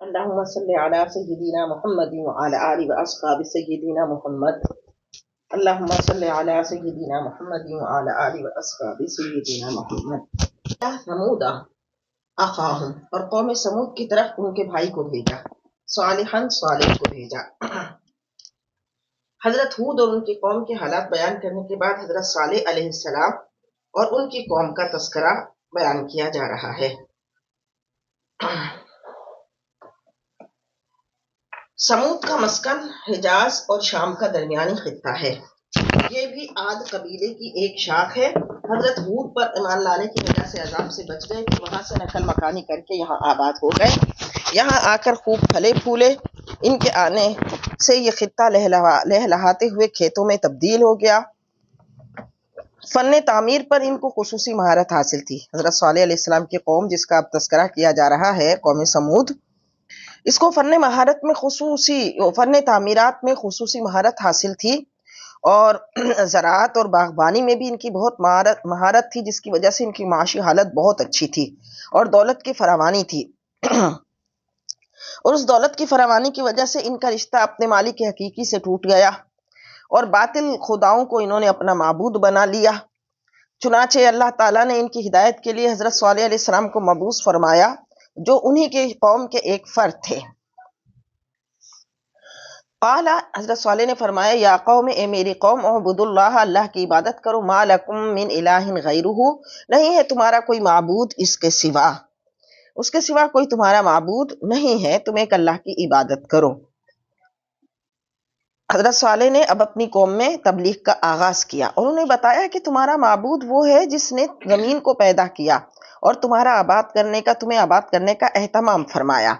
اللهم صل على سيدنا محمد وعلى آل وأصحاب سيدنا محمد. اللهم صل على سيدنا محمد وعلى آل وأصحاب سيدنا محمد. ثمود اخاہم، اور قوم سمود کی طرف ان کے بھائی کو بھیجا، صالحاً صالح کو بھیجا۔ حضرت ہود اور ان کی قوم کے حالات بیان کرنے کے بعد حضرت صالح علیہ السلام اور ان کی قوم کا تذکرہ بیان کیا جا رہا ہے۔ سمود کا مسکن حجاز اور شام کا درمیانی خطہ ہے۔ یہ بھی عاد قبیلے کی ایک شاخ ہے۔ حضرت ہود پر ایمان لانے کی وجہ سے عذاب سے بچ گئے کہ وہاں سے نقل مکانی کر کے یہاں آباد ہو گئے، یہاں آ کر خوب پھلے پھولے۔ ان کے آنے سے یہ خطہ لہلہاتے ہوئے کھیتوں میں تبدیل ہو گیا۔ فن تعمیر پر ان کو خصوصی مہارت حاصل تھی۔ حضرت صالح علیہ السلام کی قوم جس کا اب تذکرہ کیا جا رہا ہے، قوم سمود، اس کو فن تعمیرات میں خصوصی مہارت حاصل تھی، اور زراعت اور باغبانی میں بھی ان کی بہت مہارت تھی، جس کی وجہ سے ان کی معاشی حالت بہت اچھی تھی اور دولت کی فراوانی تھی۔ اور اس دولت کی فراوانی کی وجہ سے ان کا رشتہ اپنے مالک حقیقی سے ٹوٹ گیا اور باطل خداؤں کو انہوں نے اپنا معبود بنا لیا۔ چنانچہ اللہ تعالیٰ نے ان کی ہدایت کے لیے حضرت صالح علیہ السلام کو مبعوث فرمایا، جو انہی کے قوم کے ایک فرد تھے۔ قال، حضرت صالح نے فرمایا، یا قوم، اے میری قوم، اعبدوا اللہ، اللہ کی عبادت کرو، ما لکم من الہ غیرہ، نہیں ہے تمہارا کوئی معبود اس کے سوا کوئی تمہارا معبود نہیں ہے، تم ایک اللہ کی عبادت کرو۔ حضرت صالح نے اب اپنی قوم میں تبلیغ کا آغاز کیا اور انہیں بتایا کہ تمہارا معبود وہ ہے جس نے زمین کو پیدا کیا اور تمہیں آباد کرنے کا اہتمام فرمایا،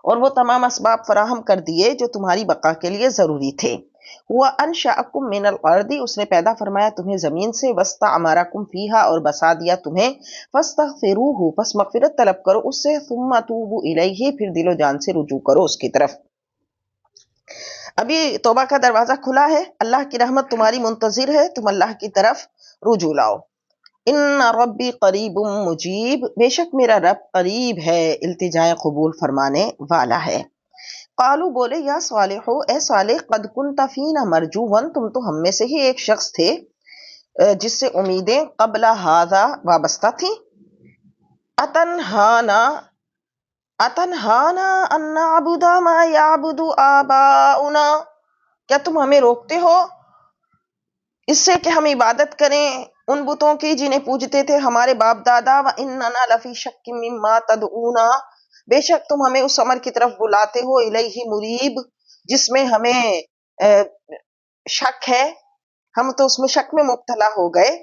اور وہ تمام اسباب فراہم کر دیے جو تمہاری بقا کے لیے ضروری تھے۔ ہوا انشأکم من الارض، اس نے پیدا فرمایا تمہیں زمین سے، واستعمرکم فیہا، اور بسا دیا تمہیں، فاستغفروہ، پس مغفرت طلب کرو اس سے، ثم توبوا الیہ، پھر دل و جان سے رجوع کرو اس کی طرف۔ ابھی توبہ کا دروازہ کھلا ہے، اللہ کی رحمت تمہاری منتظر ہے، تم اللہ کی طرف رجوع لاؤ۔ ان ربی قریب مجیب، بے شک میرا رب قریب ہے، التجائے قبول فرمانے والا ہے۔ قالو، بولے، یا صالح، اے صالح، قد کنت فینا مرجوا، تم تو ہم میں سے ہی ایک شخص تھے جس سے امیدیں قبل ھذا وابستہ تھیں۔ اتنہانا ان نعبد ما یعبد آباؤنا، کیا تم ہمیں روکتے ہو اس سے کہ ہم عبادت کریں ان بتوں کی جنہیں پوجتے تھے ہمارے باپ دادا، وَإِنَّنَا لَفِي شَكٍّ مِّمَّا تَدْعُونَا، بے شک تم ہمیں اس امر کی طرف بلاتے ہو، الیہ مریب، جس میں ہمیں شک ہے، ہم تو اس میں شک میں مبتلا ہو گئے۔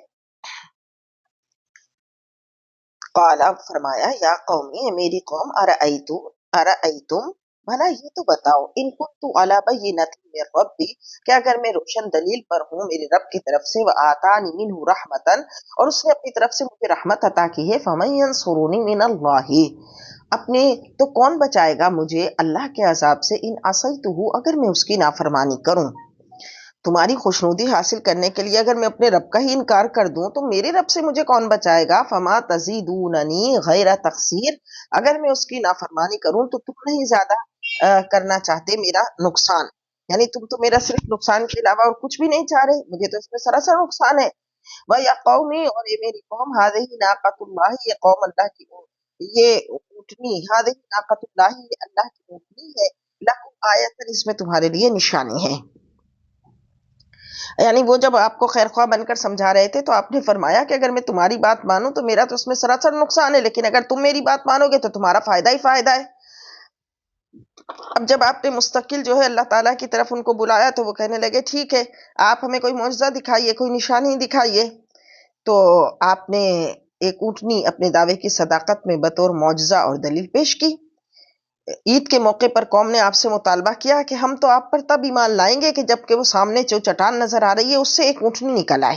قال، فرمایا، یا قومی، میری قوم، ارأیتم، بھلا یہ تو بتاؤ، ان کنت علی بینۃ من ربی، کہ اگر میں روشن دلیل پر ہوں میرے رب کی طرف سے، وآتانی منہ رحمتا، اور اس نے اپنی طرف سے مجھے رحمت عطا کی ہے، فمن ینصرنی من اللہ، تو کون بچائے گا مجھے اللہ کے عذاب سے، ان عصیتہ، اگر میں اس کی نافرمانی کروں۔ تمہاری خوشنودی حاصل کرنے کے لیے اگر میں اپنے رب کا ہی انکار کر دوں تو میرے رب سے مجھے کون بچائے گا؟ فما تزیدوننی غیر تقصیر، اگر میں اس کی نافرمانی کروں تو تم نہیں زیادہ کرنا چاہتے میرا نقصان، یعنی تم تو میرا صرف نقصان کے علاوہ اور کچھ بھی نہیں چاہ رہے، مجھے تو اس میں سراسر نقصان ہے۔ وَيَا قَوْمِ، اور یہ میری قوم، هَذِهِ نَاقَةُ اللَّهِ، یہ قوم اللہ کی، یہ اونٹنی، هَذِهِ نَاقَةُ اللَّهِ، یہ اللہ کی اونٹنی ہے، لَكُمْ آیَةً، اس میں تمہارے لیے نشانی ہے۔ یعنی وہ جب آپ کو خیر خواہ بن کر سمجھا رہے تھے تو آپ نے فرمایا کہ اگر میں تمہاری بات مانوں تو میرا تو اس میں سراسر نقصان ہے، لیکن اگر تم میری بات مانو گے تو تمہارا فائدہ ہی فائدہ ہے۔ اب جب آپ نے مستقل جو ہے اللہ تعالیٰ کی طرف ان کو بلایا تو وہ کہنے لگے، ٹھیک ہے، آپ ہمیں کوئی معجزہ دکھائیے، کوئی نشانی دکھائیے۔ تو آپ نے ایک اونٹنی اپنے دعوے کی صداقت میں بطور معجزہ اور دلیل پیش کی۔ عید کے موقع پر قوم نے آپ سے مطالبہ کیا کہ ہم تو آپ پر تب ایمان لائیں گے کہ جب کہ وہ سامنے جو چٹان نظر آ رہی ہے اس سے ایک اونٹنی نکل آئے،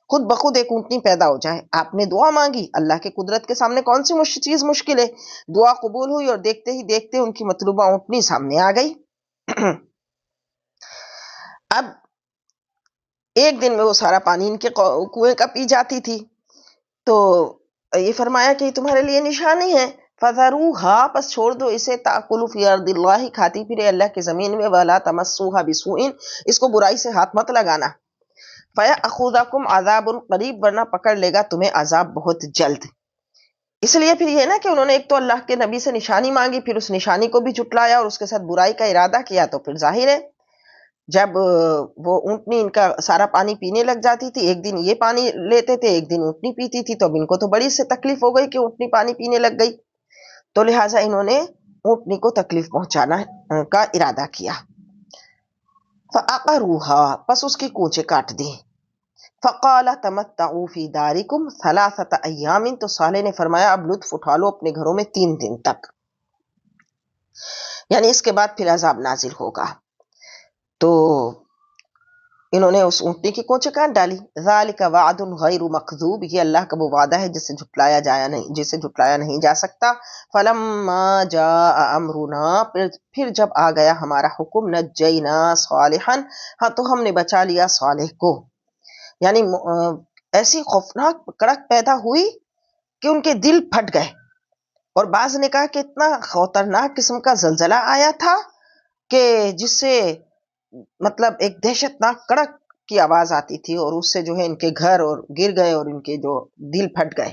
خود بخود ایک اونٹنی پیدا ہو جائے۔ آپ نے دعا مانگی، اللہ کے قدرت کے سامنے کون سی چیز مشکل ہے، دعا قبول ہوئی اور دیکھتے ہی دیکھتے ان کی مطلوبہ اونٹنی سامنے آ گئی۔ اب ایک دن میں وہ سارا پانی ان کے کنویں کا پی جاتی تھی، تو یہ فرمایا کہ تمہارے لیے نشانی ہے، فذروها پس چھوڑ دو اسے تاکل فی ارض اللہ کھاتی پھرے اللہ کی زمین میں ولا تمسوها بسوء اس کو برائی سے ہاتھ مت لگانا فیأخذکم عذاب قریب ورنہ پکڑ لے گا تمہیں عذاب بہت جلد. اس لیے پھر یہ نا کہ انہوں نے ایک تو اللہ کے نبی سے نشانی مانگی پھر اس نشانی کو بھی جھٹلایا اور اس کے ساتھ برائی کا ارادہ کیا تو پھر ظاہر ہے جب وہ اونٹنی ان کا سارا پانی پینے لگ جاتی تھی ایک دن یہ پانی لیتے تھے ایک دن اونٹنی پیتی تھی تو اب ان کو تو بڑی سے تکلیف ہو گئی کہ اونٹنی پانی پینے لگ گئی تو لہٰذا انہوں نے اونٹنی کو تکلیف پہنچانا کا ارادہ کیا. فعقروها پس اس کی کونچے کاٹ دی. فقال تمتعوا فی دارکم ثلاثۃ ایام تو صالح نے فرمایا اب لطف اٹھا لو اپنے گھروں میں 3 دن تک یعنی اس کے بعد پھر عذاب نازل ہوگا. تو انہوں نے اس اونٹنی کی کونچے کاٹ ڈالی. ذالک وعد غیر مکذوب یہ اللہ کا وہ وعدہ ہے جسے جھٹلایا نہیں جا سکتا. فلما جاء امرنا پھر جب آ گیا ہمارا حکم نجینا صالحا ہاں تو ہم نے بچا لیا صالح کو. یعنی ایسی خوفناک کڑک پیدا ہوئی کہ ان کے دل پھٹ گئے اور بعض نے کہا کہ اتنا خطرناک قسم کا زلزلہ آیا تھا کہ جس سے مطلب ایک دہشت ناک کڑک کی آواز آتی تھی اور اس سے جو ہے ان کے گھر اور گر گئے اور ان کے جو دل پھٹ گئے.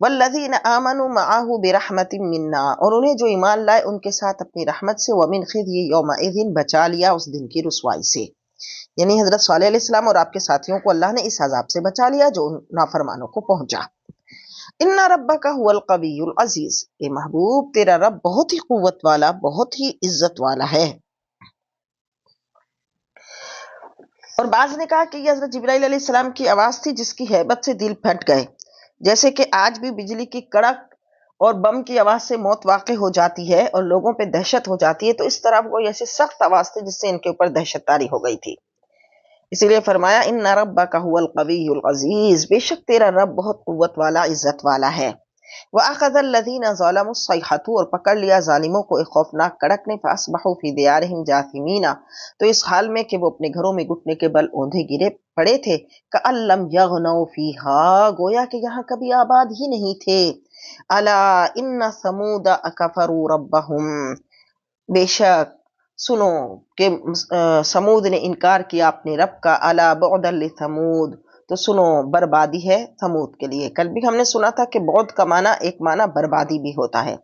والذین آمنوا معه برحمت منا اور انہیں جو ایمان لائے ان کے ساتھ اپنی رحمت سے ومن خزي یومئذ بچا لیا اس دن کی رسوائی سے. یعنی حضرت صالح علیہ السلام اور آپ کے ساتھیوں کو اللہ نے اس عذاب سے بچا لیا جو نافرمانوں کو پہنچا. ان ربک هو القوی العزیز اے محبوب تیرا رب بہت ہی قوت والا بہت ہی عزت والا ہے. اور بعض نے کہا کہ یہ حضرت جبرائیل علیہ السلام کی آواز تھی جس کی ہیبت سے دل پھٹ گئے. جیسے کہ آج بھی بجلی کی کڑک اور بم کی آواز سے موت واقع ہو جاتی ہے اور لوگوں پہ دہشت ہو جاتی ہے تو اس طرح وہ ایسی سخت آواز تھی جس سے ان کے اوپر دہشت طاری ہو گئی تھی. اسی لیے فرمایا ان ربک هو القوی العزیز بے شک تیرا رب بہت قوت والا عزت والا ہے. واخذ الذین ظلموا الصیحۃ اور پکڑ لیا ظالموں کو ایک خوفناک کڑک نے فاصبحوا فی دیارہم جاثمین تو اس حال میں کہ وہ اپنے گھروں میں گھٹنے کے بل اوندھے گرے پڑے تھے. کأن لم یغنوا فیہا گویا کہ یہاں کبھی آباد ہی نہیں تھے. الا ان ثمود کفروا ربہم بے شک سنو کہ سمود نے انکار کیا اپنے رب کا. الا بعدا لثمود تو سنو بربادی ہے سمود کے لیے. کل بھی ہم نے سنا تھا کہ بعد کا معنی ایک معنی بربادی بھی ہوتا ہے.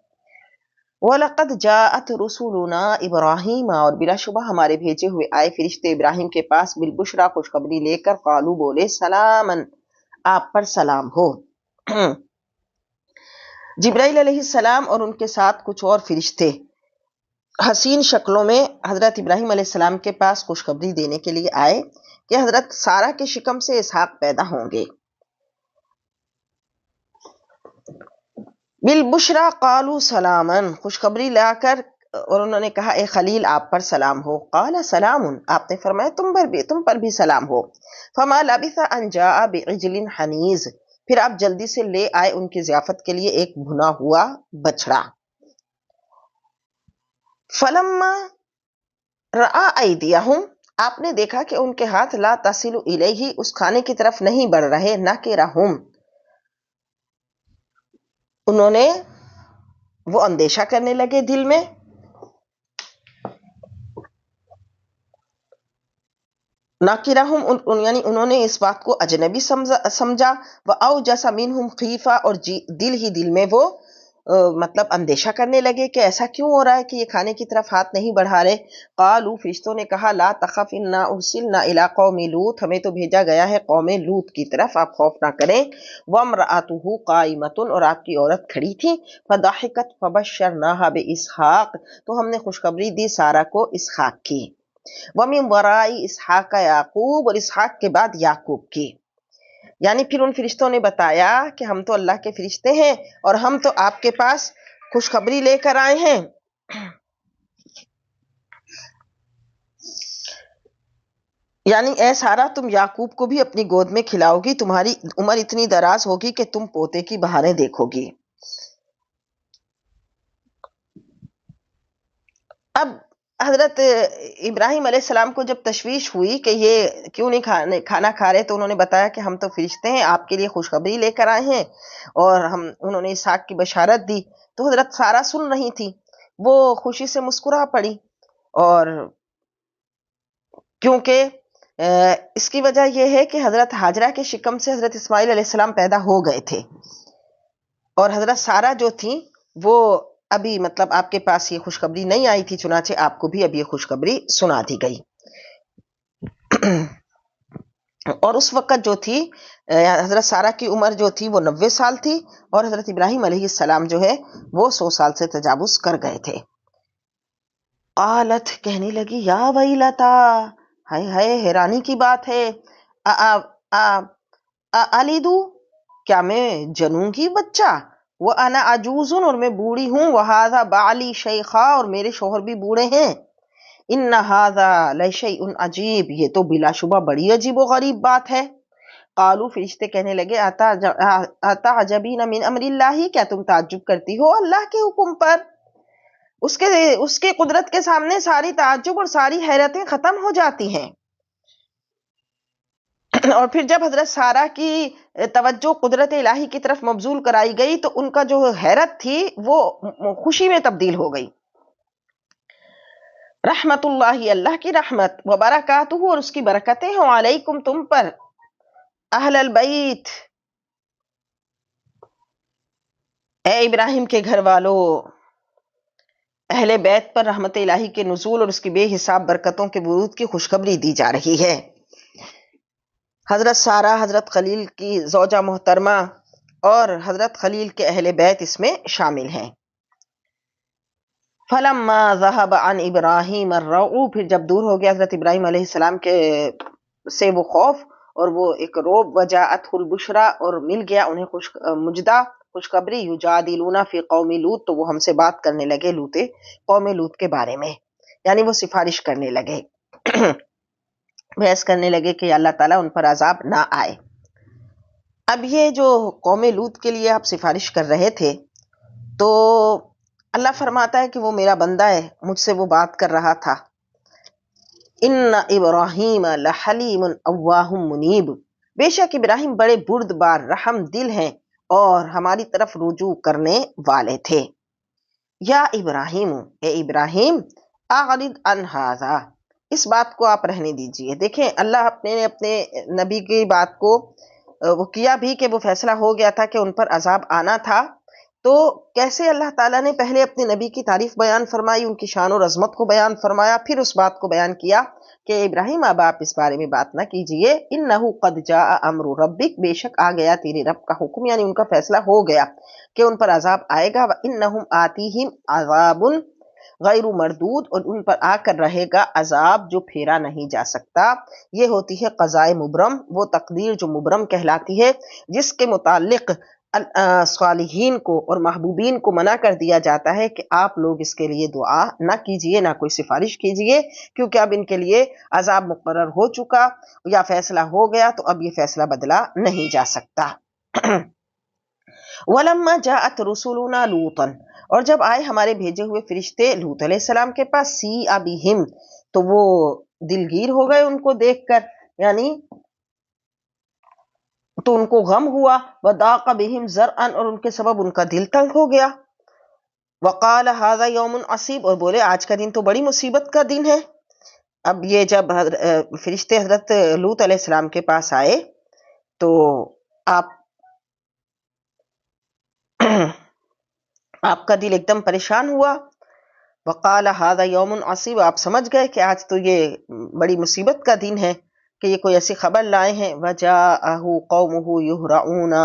وَلَقَدْ جَاءَتْ رُسُلُنَا ابراہیم اور بلا شبہ ہمارے بھیجے ہوئے آئے فرشتے ابراہیم کے پاس بالبشرا خوشخبری لے کر. قالو بولے سلامن آپ پر سلام ہو. جبرائیل علیہ السلام اور ان کے ساتھ کچھ اور فرشتے حسین شکلوں میں حضرت ابراہیم علیہ السلام کے پاس خوشخبری دینے کے لیے آئے کہ حضرت سارہ کے شکم سے اسحاق پیدا ہوں گے. بالبشرا قالوا سلامن خوشخبری لا کر اور انہوں نے کہا اے خلیل آپ پر سلام ہو. قال سلام آپ نے فرمایا تم پر بھی سلام ہو. فما لبث ان جاء بعجل حنیذ پھر آپ جلدی سے لے آئے ان کی ضیافت کے لیے ایک بھنا ہوا بچڑا. فلما رأى ایدیہم آپ نے دیکھا کہ ان کے ہاتھ لا تصل الیہ اس کھانے کی طرف نہیں بڑھ رہے. نکرہم انہوں نے وہ اندیشہ کرنے لگے دل میں. ناکرہم یعنی انہوں نے اس بات کو اجنبی سمجھا. واوجس منہم خیفہ اور دل ہی دل میں وہ مطلب اندیشہ کرنے لگے کہ ایسا کیوں ہو رہا ہے کہ یہ کھانے کی طرف ہاتھ نہیں بڑھا رہے. قالوا فرشتوں نے کہا لا تخف انا ارسلنا الی قوم لوط ہمیں تو بھیجا گیا ہے قوم لوط کی طرف آپ خوف نہ کریں. وامرأته قائمۃ اور آپ کی عورت کھڑی تھی. فضحکت فبشرناها باسحاق تو ہم نے خوشخبری دی سارہ کو اسحاق کی. ومن وراء اسحاق یعقوب اور اسحاق کے بعد یعقوب کی. یعنی پھر ان فرشتوں نے بتایا کہ ہم تو اللہ کے فرشتے ہیں اور ہم تو آپ کے پاس خوشخبری لے کر آئے ہیں. یعنی اے سارہ تم یعقوب کو بھی اپنی گود میں کھلاؤ گی تمہاری عمر اتنی دراز ہوگی کہ تم پوتے کی بہاریں دیکھو گی. اب حضرت ابراہیم علیہ السلام کو جب تشویش ہوئی کہ یہ کیوں نہیں کھانا کھا رہے، تو انہوں نے بتایا کہ ہم تو فرشتے ہیں، آپ کے لیے خوشخبری لے کر آئے ہیں، اور انہوں نے اسحاق کی بشارت دی۔ تو حضرت سارا سن رہی تھی، وہ خوشی سے مسکرا پڑی، اور کیونکہ اس کی وجہ یہ ہے کہ حضرت ہاجرہ کے شکم سے حضرت اسماعیل علیہ السلام پیدا ہو گئے تھے، اور حضرت سارا جو تھی وہ ابھی مطلب آپ کے پاس یہ خوشخبری نہیں آئی تھی، چنانچہ آپ کو بھی اب یہ خوشخبری سنا دی گئی۔ اور اس وقت جو تھی حضرت سارا کی عمر جو تھی وہ 90 سال تھی، اور حضرت ابراہیم علیہ السلام جو ہے وہ 100 سال سے تجاوز کر گئے تھے۔ قالت کہنے لگی یا ویلتا، ہائے ہائے حیرانی کی بات ہے، الیدو کیا میں جنوں گی بچہ، وہ انا عجوزن اور میں بوڑھی ہوں، وہذا بعلی شیخا اور میرے شوہر بھی بوڑھے ہیں، ان ھذا لشیء عجیب یہ تو بلا شبہ بڑی عجیب و غریب بات ہے۔ قالو فرشتے کہنے لگے اتعجبین من امر اللہ، کیا تم تعجب کرتی ہو اللہ کے حکم پر؟ اس کے قدرت کے سامنے ساری تعجب اور ساری حیرتیں ختم ہو جاتی ہیں۔ اور پھر جب حضرت سارا کی توجہ قدرت الہی کی طرف مبذول کرائی گئی تو ان کا جو حیرت تھی وہ خوشی میں تبدیل ہو گئی۔ رحمت اللہ اللہ کی رحمت، وبرکاتہ اور اس کی برکتیں ہوں، علیکم تم پر، اہل البیت اے ابراہیم کے گھر والو، اہل بیت پر رحمت الہی کے نزول اور اس کی بے حساب برکتوں کے ورود کی خوشخبری دی جا رہی ہے۔ حضرت سارا حضرت خلیل کی زوجہ محترمہ اور حضرت خلیل کے اہل بیت اس میں شامل ہیں۔ فلما ذهب عن ابراہیم الروع، پھر جب دور ہو گیا حضرت ابراہیم علیہ السلام کے سے وہ خوف اور وہ ایک روب، وجاءته البشرا اور مل گیا انہیں مجدہ خوشخبری، یجادلون فی قوم لوط، تو وہ ہم سے بات کرنے لگے قوم لوط کے بارے میں، یعنی وہ سفارش کرنے لگے، بحث کرنے لگے کہ اللہ تعالیٰ ان پر عذاب نہ آئے۔ اب یہ جو قوم لوط کے لیے آپ سفارش کر رہے تھے، تو اللہ فرماتا ہے کہ وہ میرا بندہ ہے، مجھ سے وہ بات کر رہا تھا، ان ابراہیم لحلیم اواہ منیب، بے شک ابراہیم بڑے بردبار رحم دل ہیں اور ہماری طرف رجوع کرنے والے تھے۔ یا ابراہیم، اے ابراہیم، اعرض عن ھذا، اس بات کو آپ رہنے دیجئے۔ دیکھیں اللہ اپنے نبی کی بات کو وہ کیا بھی کہ وہ فیصلہ ہو گیا تھا کہ ان پر عذاب آنا تھا، تو کیسے اللہ تعالیٰ نے پہلے اپنے نبی کی تعریف بیان فرمائی، ان کی شان اور عظمت کو بیان فرمایا، پھر اس بات کو بیان کیا کہ ابراہیم اب آپ اس بارے میں بات نہ کیجئے، انہ قد جاء امر ربک، بے شک آ گیا تیرے رب کا حکم، یعنی ان کا فیصلہ ہو گیا کہ ان پر عذاب آئے گا، وانہم آتیہم عذاب غیر مردود، اور ان پر آ کر رہے گا عذاب جو پھیرا نہیں جا سکتا۔ یہ ہوتی ہے قضاء مبرم، وہ تقدیر جو مبرم کہلاتی ہے، جس کے متعلق صالحین کو اور محبوبین کو منع کر دیا جاتا ہے کہ آپ لوگ اس کے لیے دعا نہ کیجئے، نہ کوئی سفارش کیجئے، کیونکہ اب ان کے لیے عذاب مقرر ہو چکا یا فیصلہ ہو گیا، تو اب یہ فیصلہ بدلا نہیں جا سکتا۔ وَلَمَّا جَاءَتْ رُسُلُنَا لُوطًا، اور جب آئے ہمارے بھیجے ہوئے فرشتے لوط علیہ السلام کے پاس، سِیءَ بِہِم، تو وہ دلگیر ہو گئے ان کو دیکھ کر، یعنی تو ان کو غم ہوا، وَضَاقَ بِهِمْ ذَرْعًا، اور ان کے سبب ان کا دل تنگ ہو گیا، وَقَالَ هَذَا يَوْمٌ عَصِیبٌ، اور بولے آج کا دن تو بڑی مصیبت کا دن ہے۔ اب یہ جب فرشتے حضرت لوط علیہ السلام کے پاس آئے تو آپ کا دل ایک دم پریشان ہوا، وَقَالَ هَذَا يَوْمٌ عَصِیبٌ، آپ سمجھ گئے کہ آج تو یہ بڑی مصیبت کا دن ہے کہ یہ کوئی ایسی خبر لائے ہیں۔ وَجَاءَهُ قَوْمُهُ يُهْرَعُونَ،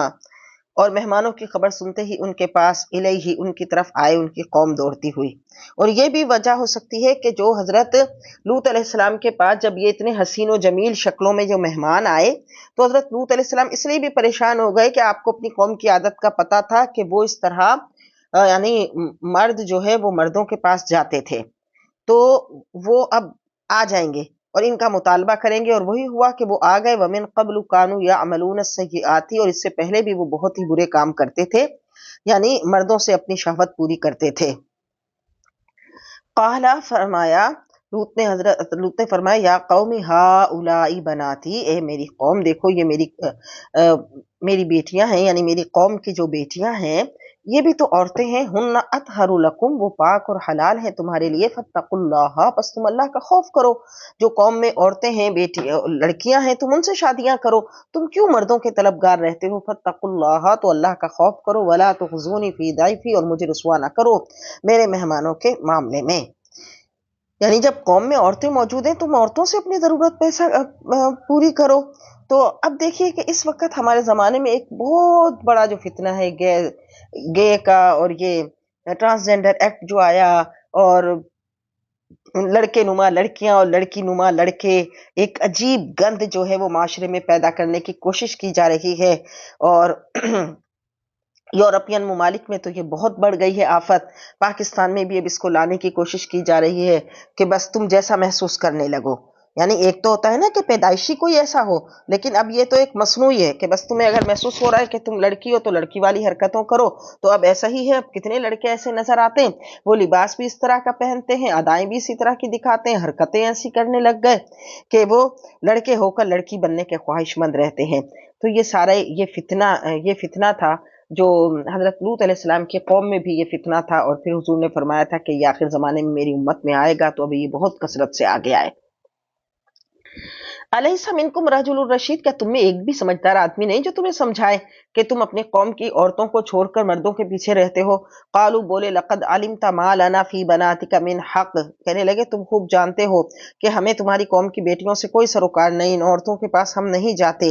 اور مہمانوں کی خبر سنتے ہی ان کے پاس، الیہ ان کی طرف آئے ان کی قوم دوڑتی ہوئی۔ اور یہ بھی وجہ ہو سکتی ہے کہ جو حضرت لوط علیہ السلام کے پاس جب یہ اتنے حسین و جمیل شکلوں میں جو مہمان آئے، تو حضرت لوط علیہ السلام اس لیے بھی پریشان ہو گئے کہ آپ کو اپنی قوم کی عادت کا پتہ تھا کہ وہ اس طرح یعنی مرد جو ہے وہ مردوں کے پاس جاتے تھے، تو وہ اب آ جائیں گے اور ان کا مطالبہ کریں گے، اور وہی ہوا کہ وہ آ گئے۔ وَمِن قَبْلُ كَانُوا يَعْمَلُونَ السَّيِّئَاتِ، اور اس سے پہلے بھی وہ بہت ہی برے کام کرتے تھے، یعنی مردوں سے اپنی شہوت پوری کرتے تھے۔ قالا فرمایا، حضرت لوط نے فرمایا، یا قومی ہاؤلائی بناتی، اے میری قوم دیکھو یہ میری بیٹیاں ہیں، یعنی میری قوم کی جو بیٹیاں ہیں یہ بھی تو عورتیں ہیں، ہن اطہر لکم، وہ پاک اور حلال ہیں تمہارے لیے، فاتقوا اللہ، پس تم اللہ کا خوف کرو۔ جو قوم میں عورتیں ہیں، بیٹی لڑکیاں ہیں، تم ان سے شادیاں کرو، تم کیوں مردوں کے طلبگار رہتے ہو؟ فاتقوا اللہ، تو اللہ کا خوف کرو، ولا تخزونی فی ضیفی، اور مجھے رسوا نہ کرو میرے مہمانوں کے معاملے میں۔ یعنی جب قوم میں عورتیں موجود ہیں تم عورتوں سے اپنی ضرورت پوری کرو۔ تو اب دیکھیے کہ اس وقت ہمارے زمانے میں ایک بہت بڑا جو فتنہ ہے گے کا، اور یہ ٹرانسجینڈر ایکٹ جو آیا، اور لڑکے نما لڑکیاں اور لڑکی نما لڑکے، ایک عجیب گند جو ہے وہ معاشرے میں پیدا کرنے کی کوشش کی جا رہی ہے، اور یورپین ممالک میں تو یہ بہت بڑھ گئی ہے آفت، پاکستان میں بھی اب اس کو لانے کی کوشش کی جا رہی ہے کہ بس تم جیسا محسوس کرنے لگو۔ یعنی ایک تو ہوتا ہے نا کہ پیدائشی کوئی ایسا ہو، لیکن اب یہ تو ایک مصنوعی ہے کہ بس تمہیں اگر محسوس ہو رہا ہے کہ تم لڑکی ہو تو لڑکی والی حرکتوں کرو، تو اب ایسا ہی ہے۔ اب کتنے لڑکے ایسے نظر آتے ہیں، وہ لباس بھی اس طرح کا پہنتے ہیں، ادائیں بھی اسی طرح کی دکھاتے ہیں، حرکتیں ایسی کرنے لگ گئے کہ وہ لڑکے ہو کر لڑکی بننے کے خواہش مند رہتے ہیں۔ تو یہ سارا یہ فتنہ تھا جو حضرت لوط علیہ السلام کی قوم میں بھی یہ فتنہ تھا، اور پھر حضور نے فرمایا تھا کہ یہ آخر زمانے میں میری امت میں آئے گا، تو ابھی یہ بہت کثرت سے آگے آئے۔ الیس منکم رجل الرشید، کیا تم میں ایک بھی سمجھدار آدمی نہیں جو تمہیں سمجھائے کہ تم اپنے قوم کی عورتوں کو چھوڑ کر مردوں کے پیچھے رہتے ہو؟ قالو، بولے، لقد علمت ما لنا فی بناتک من حق، کہنے لگے تم خوب جانتے ہو کہ ہمیں تمہاری قوم کی بیٹیوں سے کوئی سروکار نہیں، ان عورتوں کے پاس ہم نہیں جاتے۔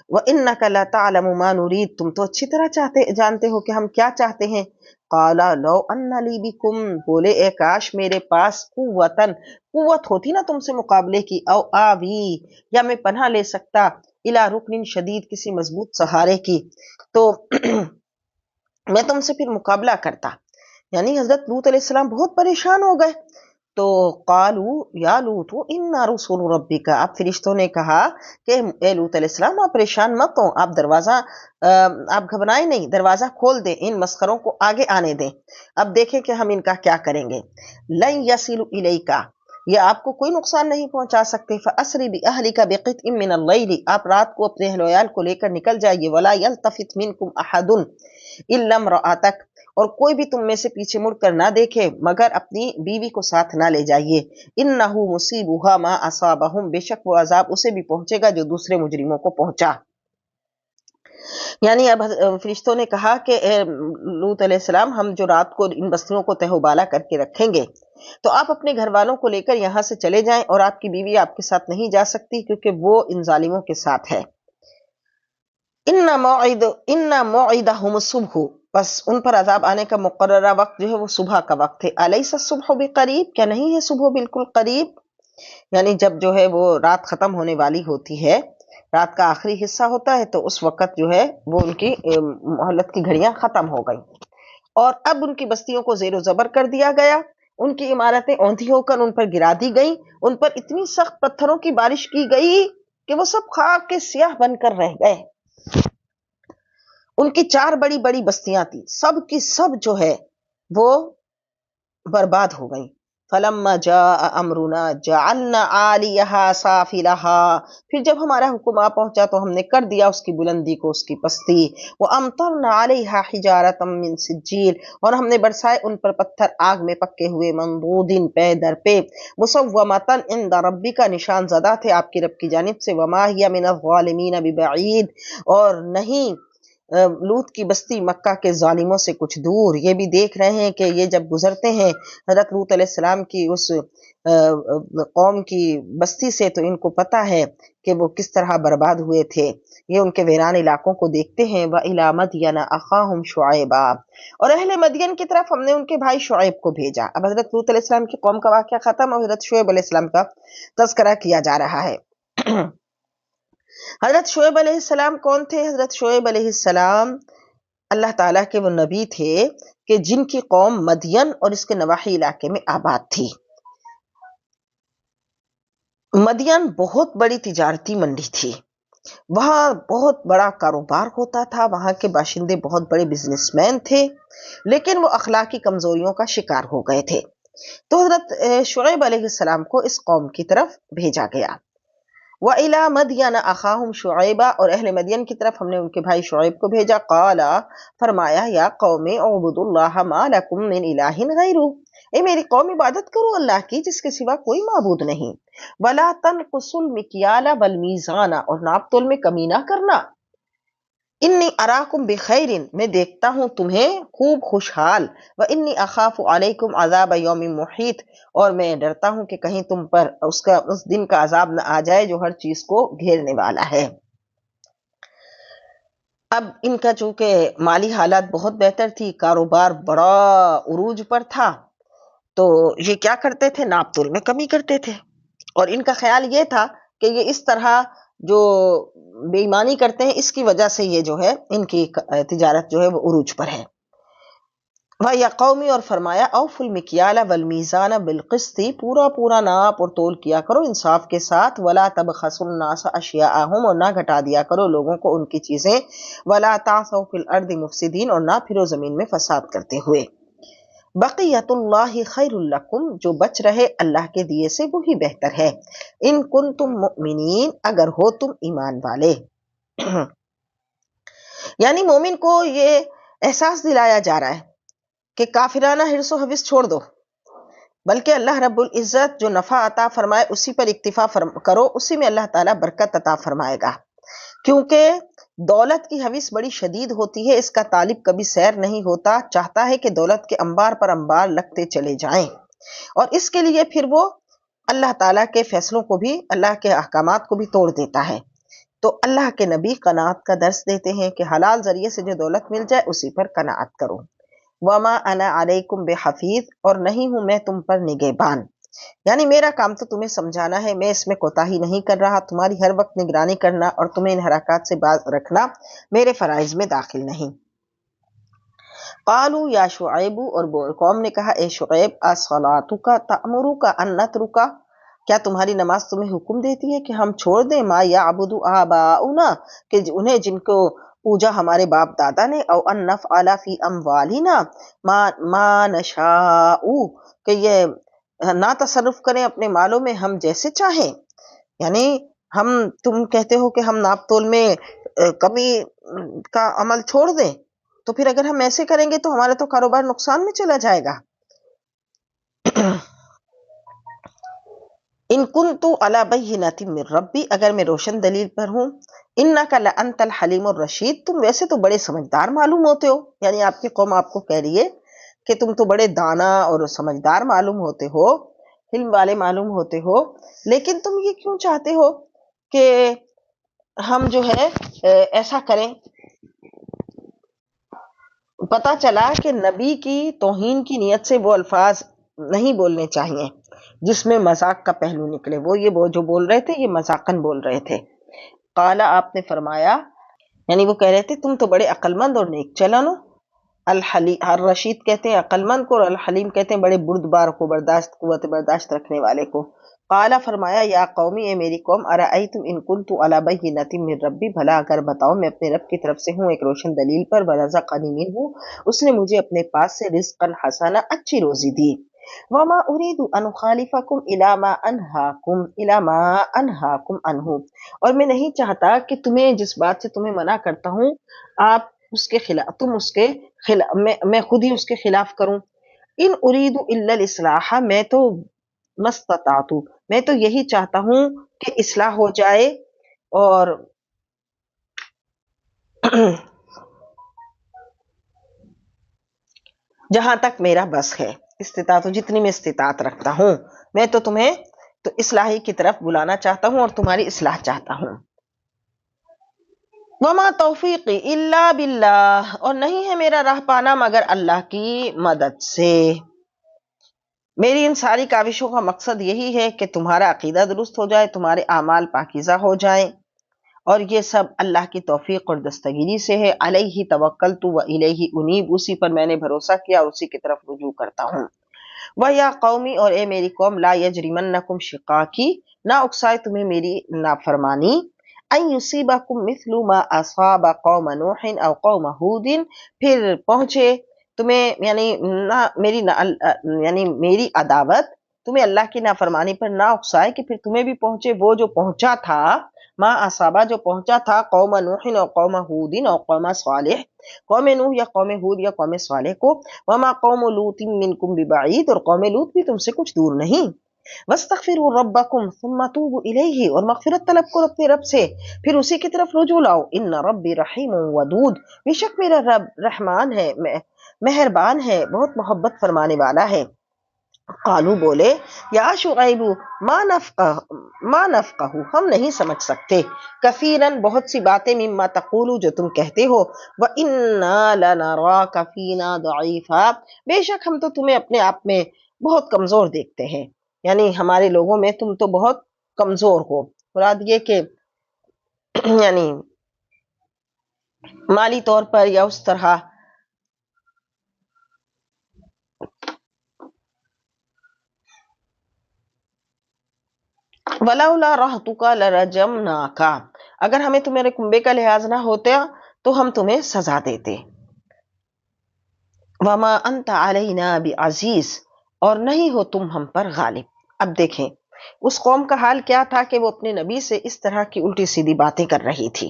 وَإِنَّكَ لَتَعْلَمُ مَا نُرِيدُ، تم تو اچھی طرح جانتے ہو کہ ہم کیا چاہتے ہیں۔ قَالَ لَوْ أَنَّ لِي بِكُمْ، بولے اے کاش میرے پاس قوت ہوتی نا تم سے مقابلے کی، او آوی، یا میں پناہ لے سکتا، اِلَى رُكْنٍ شدید، کسی مضبوط سہارے کی، تو میں تم سے پھر مقابلہ کرتا۔ یعنی حضرت لوط علیہ السلام بہت پریشان ہو گئے۔ تو قالو یا لوط انا رسول ربک، اب فرشتوں نے کہا کہ اے لوط علیہ السلام آپ پریشان مت ہوں، آپ گھبرائیں نہیں، دروازہ کھول دیں، ان مسخروں کو آگے آنے دیں، اب دیکھیں کہ ہم ان کا کیا کریں گے۔ لن یصلوا الیک، یہ آپ کو کوئی نقصان نہیں پہنچا سکتے۔ فاسری باہلک بقطع من اللیل، آپ رات کو اپنے اہل و عیال کو لے کر نکل جائیے۔ ولا یلتفت منکم احد الا امرأتک، اور کوئی بھی تم میں سے پیچھے مڑ کر نہ دیکھے مگر اپنی بیوی کو ساتھ نہ لے جائیے۔ انہ مصیبھا ما اصابہم، بے شک وہ عذاب اسے بھی پہنچے گا جو دوسرے مجرموں کو پہنچا۔ یعنی اب فرشتوں نے کہا کہ اے لوط علیہ السلام، ہم جو رات کو ان بستیوں کو تہو بالا کر کے رکھیں گے، تو آپ اپنے گھر والوں کو لے کر یہاں سے چلے جائیں، اور آپ کی بیوی آپ کے ساتھ نہیں جا سکتی کیونکہ وہ ان ظالموں کے ساتھ ہے۔ ان موعدہم الصبح، بس ان پر عذاب آنے کا مقررہ وقت جو ہے وہ صبح کا وقت ہے۔ الیس الصبح بقریب، کیا نہیں ہے صبح بالکل قریب؟ یعنی جب جو ہے وہ رات ختم ہونے والی ہوتی ہے، رات کا آخری حصہ ہوتا ہے، تو اس وقت جو ہے وہ ان کی مہلت کی گھڑیاں ختم ہو گئی، اور اب ان کی بستیوں کو زیر و زبر کر دیا گیا، ان کی عمارتیں اوندھی ہو کر ان پر گرا دی گئیں، ان پر اتنی سخت پتھروں کی بارش کی گئی کہ وہ سب خاک کے سیاہ بن کر رہ گئے۔ ان کی 4 بڑی بڑی بستیاں تھیں، سب کی سب جو ہے وہ برباد ہو گئیں۔ فلما جاء امرنا جعلنا عالیہا سافلہا، پھر جب ہمارا حکم آ پہنچا تو ہم نے کر دیا اس کی بلندی کو اس کی پستی۔ وامطرنا علیہا حجارۃ من سجیل، اور ہم نے برسائے ان پر پتھر آگ میں پکے ہوئے، منضود پے در پہ، مسومۃ عند ربک، نشان زدہ تھے آپ کے رب کی جانب سے، وما ہی من الظالمین ببعید، اور نہیں لوط کی بستی مکہ کے ظالموں سے کچھ دور۔ یہ بھی دیکھ رہے ہیں کہ یہ جب گزرتے ہیں حضرت لوط علیہ السلام کی اس قوم کی بستی سے، تو ان کو پتہ ہے کہ وہ کس طرح برباد ہوئے تھے، یہ ان کے ویران علاقوں کو دیکھتے ہیں۔ وَإِلَى مَدْيَنَ أَخَاهُمْ شُعَيْبًا، اور اہل مدین کی طرف ہم نے ان کے بھائی شعیب کو بھیجا۔ اب حضرت لوط علیہ السلام کی قوم کا واقعہ ختم، اور حضرت شعیب علیہ السلام کا تذکرہ کیا جا رہا ہے۔ حضرت شعیب علیہ السلام کون تھے؟ حضرت شعیب علیہ السلام اللہ تعالیٰ کے وہ نبی تھے کہ جن کی قوم مدین اور اس کے نواحی علاقے میں آباد تھی۔ مدین بہت بڑی تجارتی منڈی تھی، وہاں بہت بڑا کاروبار ہوتا تھا، وہاں کے باشندے بہت بڑے بزنس مین تھے، لیکن وہ اخلاقی کمزوریوں کا شکار ہو گئے تھے۔ تو حضرت شعیب علیہ السلام کو اس قوم کی طرف بھیجا گیا۔ وَإِلَى مَدْيَنَ أَخَاهُمْ شُعَيْبًا، اور اہل مدین کی طرف ہم نے ان کے بھائی شعیب کو بھیجا۔ قَالَ، فرمایا، یا قوم اعبدوا اللَّهَ مَا لَكُم مِّنْ إِلَٰهٍ غَيْرُهُ، اے میری قوم عبادت کرو اللہ کی جس کے سوا کوئی معبود نہیں۔ وَلَا تَنْقُصُوا الْمِكْيَالَ وَالْمِيزَانَ، اور ناپ تول میں کمی نہ کرنا۔ انی اراکم بخیر، میں دیکھتا ہوں تمہیں خوب خوشحال۔ وانی اخاف علیکم عذاب یوم محیط، اور میں ڈرتا ہوں کہ کہیں تم پر اس دن کا عذاب نہ آ جائے جو ہر چیز کو گھیرنے والا ہے۔ اب ان کا چونکہ مالی حالات بہت بہتر تھی، کاروبار بڑا عروج پر تھا، تو یہ کیا کرتے تھے، ناپ تول میں کمی کرتے تھے، اور ان کا خیال یہ تھا کہ یہ اس طرح جو بے ایمانی کرتے ہیں اس کی وجہ سے یہ جو ہے ان کی تجارت جو ہے وہ عروج پر ہے۔ وَيَا قَوْمِ، اور فرمایا، أَوْفُوا الْمِكْيَالَ وَالْمِيزَانَ بِالْقِسْطِ، پورا پورا ناپ اور تول کیا کرو انصاف کے ساتھ۔ وَلَا تَبْخَسُوا النَّاسَ أَشْيَاءَهُمْ، اور نہ گھٹا دیا کرو لوگوں کو ان کی چیزیں۔ وَلَا تَعْثَوْا فِي الْأَرْضِ مُفْسِدِينَ، اور نہ پھرو زمین میں فساد کرتے ہوئے۔ بقیت اللہ خیر لکم، جو بچ رہے اللہ کے دیے سے وہی بہتر ہے۔ ان کنتم مؤمنین، اگر ہو تم ایمان والے۔ یعنی مومن کو یہ احساس دلایا جا رہا ہے کہ کافرانہ حرص و حوث چھوڑ دو، بلکہ اللہ رب العزت جو نفع عطا فرمائے اسی پر اکتفا کرو، اسی میں اللہ تعالیٰ برکت عطا فرمائے گا۔ کیونکہ دولت کی حوث بڑی شدید ہوتی ہے، اس کا طالب کبھی سیر نہیں ہوتا، چاہتا ہے کہ دولت کے انبار پر انبار لگتے چلے جائیں، اور اس کے لیے پھر وہ اللہ تعالیٰ کے فیصلوں کو بھی، اللہ کے احکامات کو بھی توڑ دیتا ہے۔ تو اللہ کے نبی قناعت کا درس دیتے ہیں کہ حلال ذریعے سے جو دولت مل جائے اسی پر قناعت کرو۔ وَمَا أَنَا عَلَيْكُمْ بِحَفِيظ، اور نہیں ہوں میں تم پر نگہبان، یعنی میرا کام تو تمہیں سمجھانا ہے، میں اس میں کوتاہی نہیں کر رہا، تمہاری ہر وقت نگرانی کرنا اور تمہیں ان حرکات سے باز رکھنا میرے فرائض میں داخل نہیں۔ قالوا یا شعیب، اور قوم نے کہا، اے شعیب، اصلاتک تأمرک ان نترک، کیا تمہاری نماز تمہیں حکم دیتی ہے کہ ہم چھوڑ دیں ما یعبد آباؤنا، کہ انہیں جن کو پوجا ہمارے باپ دادا نے، او ان نفعل فی اموالنا ما نشاء، کہ یہ نہ تصرف کریں اپنے مالوں میں ہم جیسے چاہیں۔ یعنی تم کہتے ہو کہ ہم ناپ تول میں کمی کا عمل چھوڑ دیں، تو پھر اگر ہم ایسے کریں گے تو ہمارا تو کاروبار نقصان میں چلا جائے گا۔ ان کنت علی بینۃ من ربی، اگر میں روشن دلیل پر ہوں۔ انک لانت الحلیم الرشید، تم ویسے تو بڑے سمجھدار معلوم ہوتے ہو، یعنی آپ کی قوم آپ کو کہہ رہی ہے کہ تم تو بڑے دانا اور سمجھدار معلوم ہوتے ہو، علم والے معلوم ہوتے ہو، لیکن تم یہ کیوں چاہتے ہو کہ ہم جو ہے ایسا کریں؟ پتہ چلا کہ نبی کی توہین کی نیت سے وہ الفاظ نہیں بولنے چاہیے جس میں مذاق کا پہلو نکلے، وہ جو بول رہے تھے یہ مذاقن بول رہے تھے۔ قال، آپ نے فرمایا، یعنی وہ کہہ رہے تھے تم تو بڑے عقل مند اور نیک چلن ہو۔ الرشید کہتے ہیں عقل مند کو، اور الحلیم کہتے ہیں بڑے بردبار کو، قوت برداشت رکھنے والے کو۔ قال، فرمایا، یا قومی، اے میری قوم، ارأیتم ان کنت علی بینۃ من ربی، بھلا اگر بتاؤ میں اپنے رب کی طرف سے ہوں ایک روشن دلیل پر، ورزقنی منہ، اس نے مجھے اپنے پاس سے رزقا حسنا، اچھی روزی دی۔ وما اريد ان اخالفكم الى ما انهاكم عنه، اور میں نہیں چاہتا کہ تمہیں جس بات سے تمہیں منع کرتا ہوں آپ اس کے خلاف، میں خود ہی اس کے خلاف کروں۔ ان اريد الا الاصلاح، میں تو مستطاعت، میں تو یہی چاہتا ہوں کہ اصلاح ہو جائے، اور جہاں تک میرا بس ہے، استطاعت، جتنی میں استطاعت رکھتا ہوں، میں تو تمہیں تو اصلاحی کی طرف بلانا چاہتا ہوں اور تمہاری اصلاح چاہتا ہوں۔ وما توفیقی الا باللہ، اور نہیں ہے میرا راہ پانا مگر اللہ کی مدد سے۔ میری ان ساری کاوشوں کا مقصد یہی ہے کہ تمہارا عقیدہ درست ہو جائے، تمہارے اعمال پاکیزہ ہو جائیں، اور یہ سب اللہ کی توفیق اور دستگیری سے ہے۔ علیہ توکلت و الیہ انیب، اسی پر میں نے بھروسہ کیا اور اسی کی طرف رجوع کرتا ہوں۔ وَيَا قَوْمِ، اور اے میری قوم، لا یجرمنکم شقاقی، نہ اکسائے تمہیں میری نافرمانی، ان یصیبکم مثل ما اصاب قوم نوح او قوم ہود، پھر پہنچے تمہیں یعنی میری عداوت تمہیں اللہ کی نافرمانی پر نہ اکسائے کہ پھر تمہیں بھی پہنچے وہ جو پہنچا تھا، ما اصابہ جو پہنچا تھا قوم نوح اور قوم ہود اور قوم صالح، قوم نوح یا قوم ہود یا قوم صالح کو، وما قوم لوط منکم ببعید، اور قوم لوط بھی تم سے کچھ دور نہیں، وَاسْتَغْفِرُوا رَبَّكُمْ ثُمَّ تُوبُوا إِلَيْهِ، اور مغفرت طلب کرو اپنے رب سے پھر اسی کی طرف رجوع لاؤ، ان ربی رحیم ودود، بے شک میرا رب رحمان ہے، مہربان ہے، بہت محبت فرمانے والا ہے۔ قالو بولے یا شعیب ما نفقہ ہم نہیں سمجھ سکتے، کثیراً بہت سی باتیں، مما تقولو جو تم کہتے ہو، وَإِنَّا لَنَرَاكَ فِينَا ضَعِيفًا، بے شک ہم تو تمہیں اپنے آپ میں بہت کمزور دیکھتے ہیں، یعنی ہمارے لوگوں میں تم تو بہت کمزور ہو، مراد یہ کہ یعنی مالی طور پر یا اس طرح۔ وَلَوْلَا رَحْتُكَ لَرَجَمْنَاكَ، اگر ہمیں تمہارے کنبے کا لحاظ نہ ہوتا تو ہم تمہیں سزا دیتے۔ وَمَا أَنْتَ عَلَيْنَا بِعَزِيزٍ، اور نہیں ہو تم ہم پر غالب۔ اب دیکھیں اس قوم کا حال کیا تھا کہ وہ اپنے نبی سے اس طرح کی الٹی سیدھی باتیں کر رہی تھی۔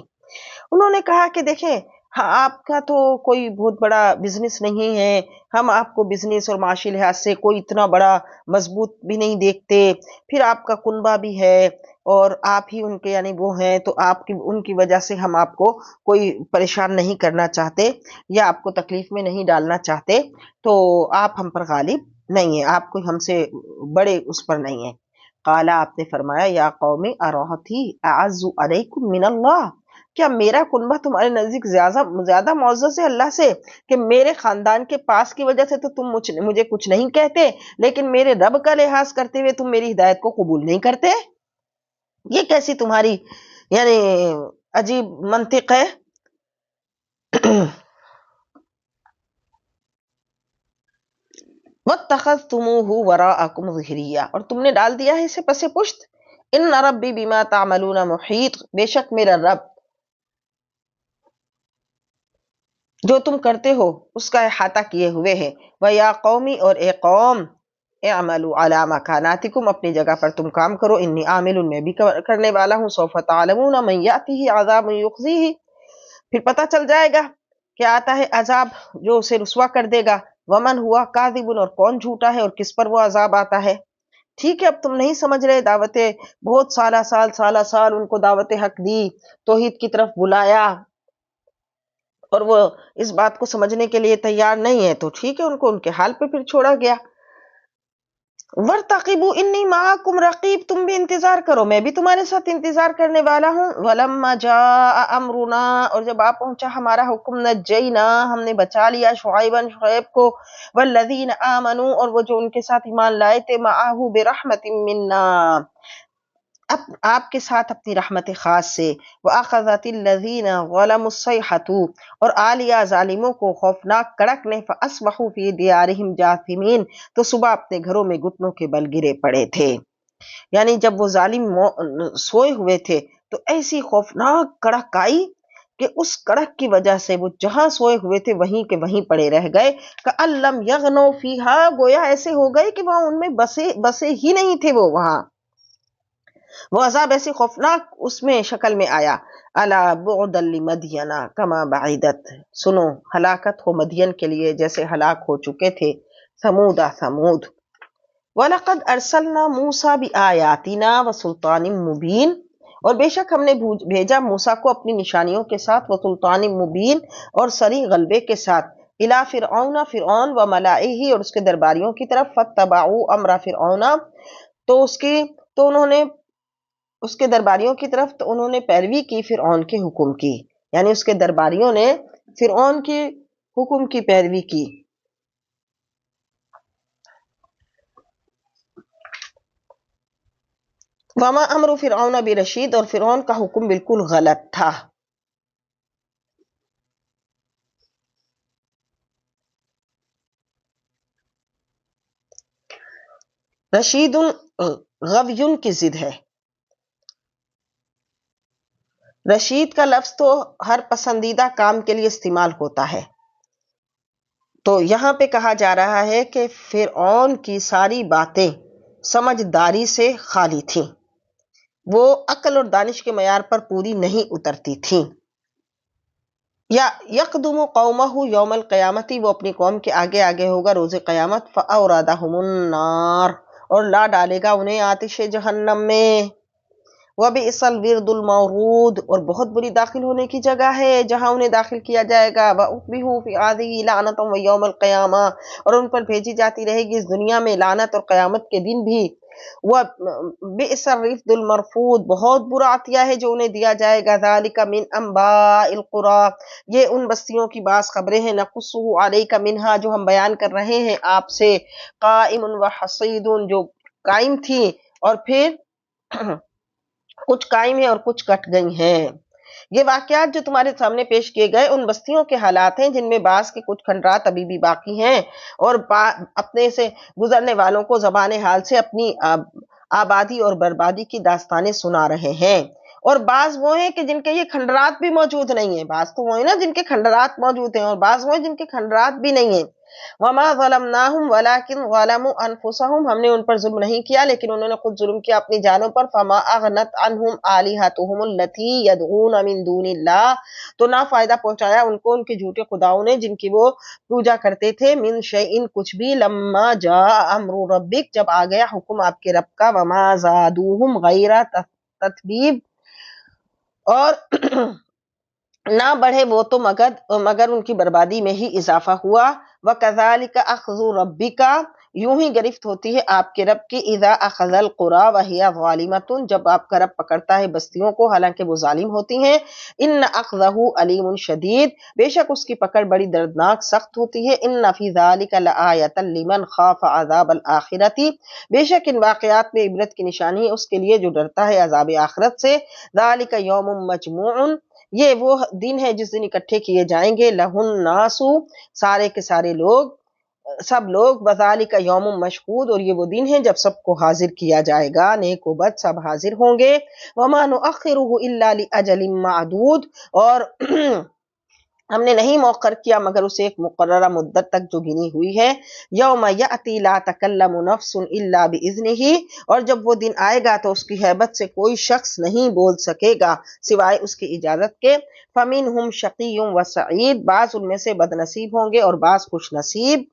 انہوں نے کہا کہ دیکھیں ہاں آپ کا تو کوئی بہت بڑا بزنس نہیں ہے، ہم آپ کو بزنس اور معاشی لحاظ سے کوئی اتنا بڑا مضبوط بھی نہیں دیکھتے، پھر آپ کا کنبہ بھی ہے اور آپ ہی ان کے یعنی وہ ہیں، تو آپ کی ان کی وجہ سے ہم آپ کو کوئی پریشان نہیں کرنا چاہتے یا آپ کو تکلیف میں نہیں ڈالنا چاہتے، تو آپ ہم پر غالب نہیں ہیں، آپ کوئی ہم سے بڑے اس پر نہیں ہیں۔ قالا آپ نے فرمایا یا قوم ارہتی اعز علیکم من اللہ، کیا میرا کنبہ تمہارے نزدیک زیادہ معزز ہے اللہ سے کہ میرے خاندان کے پاس کی وجہ سے تو تم مجھے کچھ نہیں کہتے، لیکن میرے رب کا لحاظ کرتے ہوئے تم میری ہدایت کو قبول نہیں کرتے؟ یہ کیسی تمہاری یعنی عجیب منطق ہے۔ وَاتَّخَذْتُمُوهُ وَرَاءَكُمْ ظِهْرِيًّا، اور تم نے ڈال دیا ہے اسے پس پشت۔ ان ربی بما تعملون محیط، بے شک میرا رب جو تم کرتے ہو اس کا احاطہ کیے ہوئے ہے۔ وَيَا قَوْمِ، اور اے قوم، اعملوا علی مکاناتکم، اپنی جگہ پر تم کام کرو، انی عامل، میں بھی کرنے والا ہوں، سوف تعلمون من یاتیہ عذاب یخزیہ، پھر پتہ چل جائے گا کہ آتا ہے عذاب جو اسے رسوا کر دے گا، ومن ہوا کاذب، اور کون جھوٹا ہے اور کس پر وہ عذاب آتا ہے۔ ٹھیک ہے اب تم نہیں سمجھ رہے، دعوتیں بہت سالہ سال ان کو دعوت حق دی، توحید کی طرف بلایا، اور وہ اس بات کو سمجھنے کے لیے تیار نہیں ہے، تو ٹھیک ہے ان کو ان کے حال پہ پھر چھوڑا گیا۔ وَارْتَقِبُوا إِنِّي مَعَكُمْ رَقِيبٌ، تم بھی انتظار کرو میں بھی تمہارے ساتھ انتظار کرنے والا ہوں۔ وَلَمَّا جَاءَ أَمْرُنَا، اور جب پہنچا ہمارا حکم، نجینا، ہم نے بچا لیا شعیب کو، وَالَّذِينَ آمَنُوا، اور وہ جو ان کے ساتھ ایمان لائے تھے، مَعَهُ بِرَحْمَةٍ مِّنَّا، آپ کے ساتھ اپنی رحمت خاص سے، وَأَخَذَتِ الَّذِينَ ظَلَمُوا الصَّيْحَةُ، اور آ لیا ظالموں کو خوفناک کڑک نے، فَأَصْبَحُوا فِي دِيَارِهِمْ جَاثِمِينَ، تو صبح اپنے گھروں میں گھٹنوں کے بل گرے پڑے تھے۔ یعنی جب وہ ظالم سوئے ہوئے تھے تو ایسی خوفناک کڑک آئی کہ اس کڑک کی وجہ سے وہ جہاں سوئے ہوئے تھے وہیں کے وہیں پڑے رہ گئے، کأن لم یغنوا فیہا، گویا ایسے ہو گئے کہ وہاں ان میں بسے ہی نہیں تھے، وہ وہاں وہ عذاب ایسی خوفناک اس میں شکل میں آیا۔ الا بعدا لمدین کما بعیدت، سنو ہلاکت ہو مدین کے لیے جیسے ہلاک ہو چکے تھے ثمود۔ وَلَقَدْ أَرْسَلْنَا مُوسَىٰ بِآيَاتِنَا وَسُلْطَانٍ مُّبِينٍ، اور بے شک ہم نے بھیجا موسیٰ کو اپنی نشانیوں کے ساتھ، وَسُلْطَانٍ مُّبِينٍ، اور صریح غلبے کے ساتھ، إِلَىٰ فِرْعَوْنَ، فرعون، وَمَلَائِهِ، اور اس کے درباریوں کی طرف، فَاتَّبَعُوا أَمْرَ فِرْعَوْنَ، تو انہوں نے اس کے درباریوں کی طرف، تو انہوں نے پیروی کی فرعون کے حکم کی، یعنی اس کے درباریوں نے فرعون کے حکم کی پیروی کی۔ وما امر فرعون برشید، اور فرعون کا حکم بالکل غلط تھا۔ رشید غویون کی ضد ہے۔ رشید کا لفظ تو ہر پسندیدہ کام کے لیے استعمال ہوتا ہے۔ تو یہاں پہ کہا جا رہا ہے کہ فرعون کی ساری باتیں سمجھداری سے خالی تھیں، وہ عقل اور دانش کے معیار پر پوری نہیں اترتی تھیں۔ یا یقدم قومہ یوم القیامتی، وہ اپنی قوم کے آگے آگے ہوگا روز قیامت، فاوردہم النار، اور لا ڈالے گا انہیں آتش جہنم میں، وبئس الورد المورود، اور بہت بری داخل ہونے کی جگہ ہے جہاں انہیں داخل کیا جائے گا، وَأُتْبِعُوا فِي هَٰذِهِ لَعْنَةً وَيَوْمَ الْقِيَامَةِ، اور ان پر بھیجی جاتی رہے گی اس دنیا میں لعنت اور قیامت کے دن بھی، وَبِئْسَ الرِّفْدُ الْمَرْفُودُ، بہت برا عطیہ ہے جو انہیں دیا جائے گا، ذَلِكَ مِنْ أَنْبَاءِ الْقُرَىٰ، یہ ان بستیوں کی بعض خبریں ہیں، نَقُصُّهُ عَلَيْكَ مِنْهَا، جو ہم بیان کر رہے ہیں آپ سے، قَائِمٌ وَحَصِيدٌ، جو قائم تھی اور پھر کچھ قائم ہیں اور کچھ کٹ گئی ہیں۔ یہ واقعات جو تمہارے سامنے پیش کیے گئے ان بستیوں کے حالات ہیں جن میں بعض کے کچھ کھنڈرات ابھی بھی باقی ہیں، اور اپنے سے گزرنے والوں کو زبان حال سے اپنی آبادی اور بربادی کی داستانیں سنا رہے ہیں، اور بعض وہ ہیں کہ جن کے یہ کھنڈرات بھی موجود نہیں ہیں، بعض تو وہ ہیں نا جن کے کھنڈرات موجود ہیں، اور بعض وہ ہیں جن کے کھنڈرات بھی نہیں ہیں۔ وما ظلمناہم ولکن ظلموا انفسہم، ہم نے ان پر ظلم نہیں کیا لیکن انہوں نے خود ظلم کیا اپنی جانوں پر، فما اغنت عنہم آلہتہم التی یدعون من دون اللہ، تو نہ فائدہ پہنچایا ان کو ان کے جھوٹے خداؤں نے جن کی وہ پوجا کرتے تھے، من شیئن کچھ بھی، لما جاء امر ربک، جب آ گیا حکم آپ کے رب کا، وما زادوہم غیر تتبیب، اور نہ بڑھے وہ تو مگر ان کی بربادی میں ہی اضافہ ہوا۔ وَكَذَلِكَ أَخْذُ رَبِّكَ، یوں ہی گرفت ہوتی ہے آپ کے رب کی، اِذَا أَخَذَ الْقُرَىٰ وَهِيَ ظَالِمَةٌ، جب آپ کا رب پکڑتا ہے بستیوں کو حالانکہ وہ ظالم ہوتی ہیں، إِنَّ أَخْذَهُ عَلِيمٌ شَدِيدٌ، بے شک اس کی پکڑ بڑی دردناک سخت ہوتی ہے، إِنَّ فِي ذَلِكَ لَآيَةً لِمَنْ خَافَ عَذَابَ الْآخِرَةِ، بے شک ان واقعات میں عبرت کی نشانی ہے اس کے لیے جو ڈرتا ہے عذاب آخرت سے، ذَلِكَ يَوْمٌ مَجْمُوعٌ، یہ وہ دن ہے جس دن اکٹھے کیے جائیں گے، لَهُ النَّاسُ، سارے کے سارے لوگ، سب لوگ، وَذَلِكَ يَوْمٌ مَشْهُودٌ، اور یہ وہ دن ہے جب سب کو حاضر کیا جائے گا، نیک و بد سب حاضر ہوں گے، وَمَا نُؤَخِّرُهُ إِلَّا لِأَجَلٍ مَّعْدُودٍ، اور ہم نے نہیں مؤخر کیا مگر اسے ایک مقررہ مدت تک جو گنی ہوئی ہے، یوم یأتی لا تکلم نفس الا بإذنہ، اور جب وہ دن آئے گا تو اس کی ہیبت سے کوئی شخص نہیں بول سکے گا سوائے اس کی اجازت کے، فمنہم شقی و سعید، بعض ان میں سے بد نصیب ہوں گے اور بعض خوش نصیب،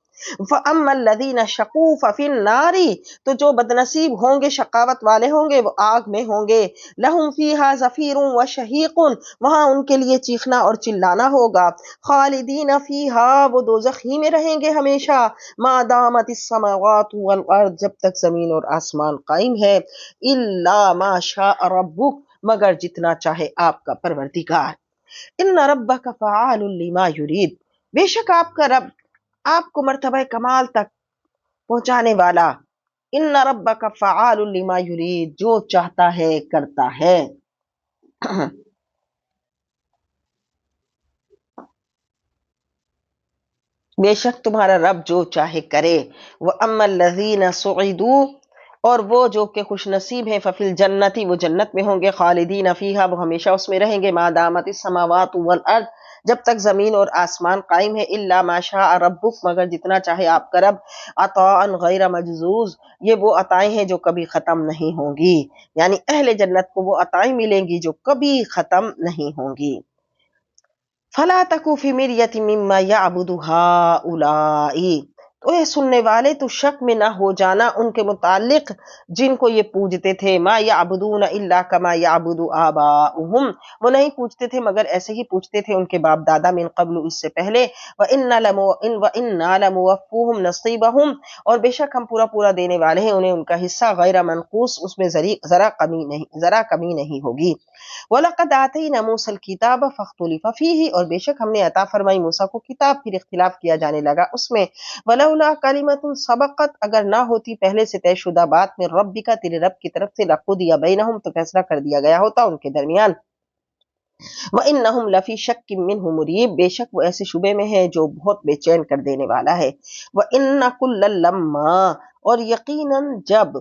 فَأَمَّا الَّذِينَ شَقُوا فَفِي النَّارِ، تو جو بد نصیب ہوں گے شقاوت والے ہوں گے وہ آگ میں ہوں گے، لَهُمْ فِيهَا زَفِيرٌ وَشَهِيقٌ، وہاں ان کے لیے چیخنا اور چلانا ہوگا، خالدین فیہا، وہ دوزخ ہی میں رہیں گے ہمیشہ، ما دامت السماوات والارض، جب تک زمین اور آسمان قائم ہے، الا ما شاء ربک، مگر جتنا چاہے آپ کا پروردگار، ان ربک فعال لما یرید، بے شک آپ کا رب آپ کو مرتبہ کمال تک پہنچانے والا، ان ربک فعال لما یرید، جو چاہتا ہے کرتا ہے۔ بے شک تمہارا رب جو چاہے کرے، وَأَمَّا الَّذِينَ سُعِدُوا، اور وہ جو کہ خوش نصیب ہیں، ففی الجنتی، وہ جنت میں ہوں گے، خالدین فیہا، وہ ہمیشہ اس میں رہیں گے، ما دامت السماوات والارض، جب تک زمین اور آسمان قائم ہے، الا ما شاء ربک، مگر جتنا چاہے آپ کا رب، عطاء غیر مجزوز، یہ وہ عطائیں ہیں جو کبھی ختم نہیں ہوں گی، یعنی اہل جنت کو وہ عطائیں ملیں گی جو کبھی ختم نہیں ہوں گی۔ فَلَا تَكُ فِي مِرْيَةٍ مِّمَّا يَعْبُدُ هَٰؤُلَاءِ، تو اے سننے والے تو شک میں نہ ہو جانا ان کے متعلق جن کو یہ پوجتے تھے، ما يعبدون الا كما يعبد آباؤهم، وہ نہیں پوجتے تھے مگر ایسے ہی پوجتے تھے ان کے باپ دادا، من قبل، اس سے پہلے، وَإِنَّا لَمُوَفُّوهُمْ نَصِيبَهُمْ، اور بے شک ہم پورا پورا دینے والے ہیں انہیں ان کا حصہ، غیر منقوص، اس میں ذرا کمی نہیں ہوگی۔ وَلَقَدْ آتَيْنَا مُوسَى الْكِتَابَ فَاخْتُلِفَ فِيهِ، اور بے شک ہم نے عطا فرمائی موسیٰ کو کتاب پھر اختلاف کیا جانے لگا اس میں، وَلَوْلَا كَلِمَةٌ سَبَقَتْ، اگر نہ ہوتی پہلے سے طے شدہ بات، میں ربک، تیرے رب کی طرف سے، لَقُضِیَ بَيْنَهُمْ، تو فیصلہ کر دیا گیا ہوتا ان کے درمیان، وَإِنَّهُمْ لَفِي شَكٍّ مِّنْهُ مُرِیب، بے شک وہ ایسے شبے میں ہے جو بہت بے چین کر دینے والا ہے، وَإِنَّ كُلًّا لَمَّا، اور یقیناً جب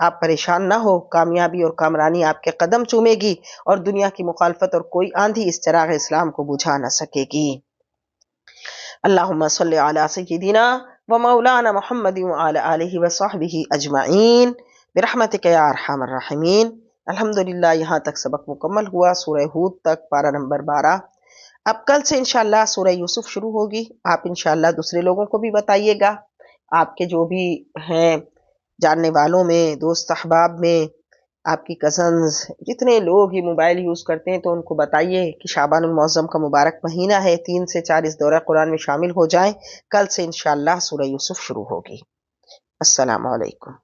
آپ پریشان نہ ہو، کامیابی اور کامرانی آپ کے قدم چومے گی اور دنیا کی مخالفت اور کوئی آندھی اس چراغ اسلام کو بجھا نہ سکے گی۔ اللہم صلی علی سیدنا و مولانا محمد وعلی آلہ وصحبہ اجمعین برحمتک یا ارحم الراحمین۔ الحمدللہ یہاں تک سبق مکمل ہوا، سورہ ہود تک، پارہ نمبر 12۔ اب کل سے انشاءاللہ سورہ یوسف شروع ہوگی۔ آپ انشاءاللہ دوسرے لوگوں کو بھی بتائیے گا، آپ کے جو بھی ہیں جاننے والوں میں، دوست احباب میں، آپ کی کزنز، جتنے لوگ ہی موبائل یوز کرتے ہیں تو ان کو بتائیے کہ شعبان المعظم کا مبارک مہینہ ہے، 3 سے 4 اس دورہ قرآن میں شامل ہو جائیں۔ کل سے انشاءاللہ سورہ یوسف شروع ہوگی۔ السلام علیکم۔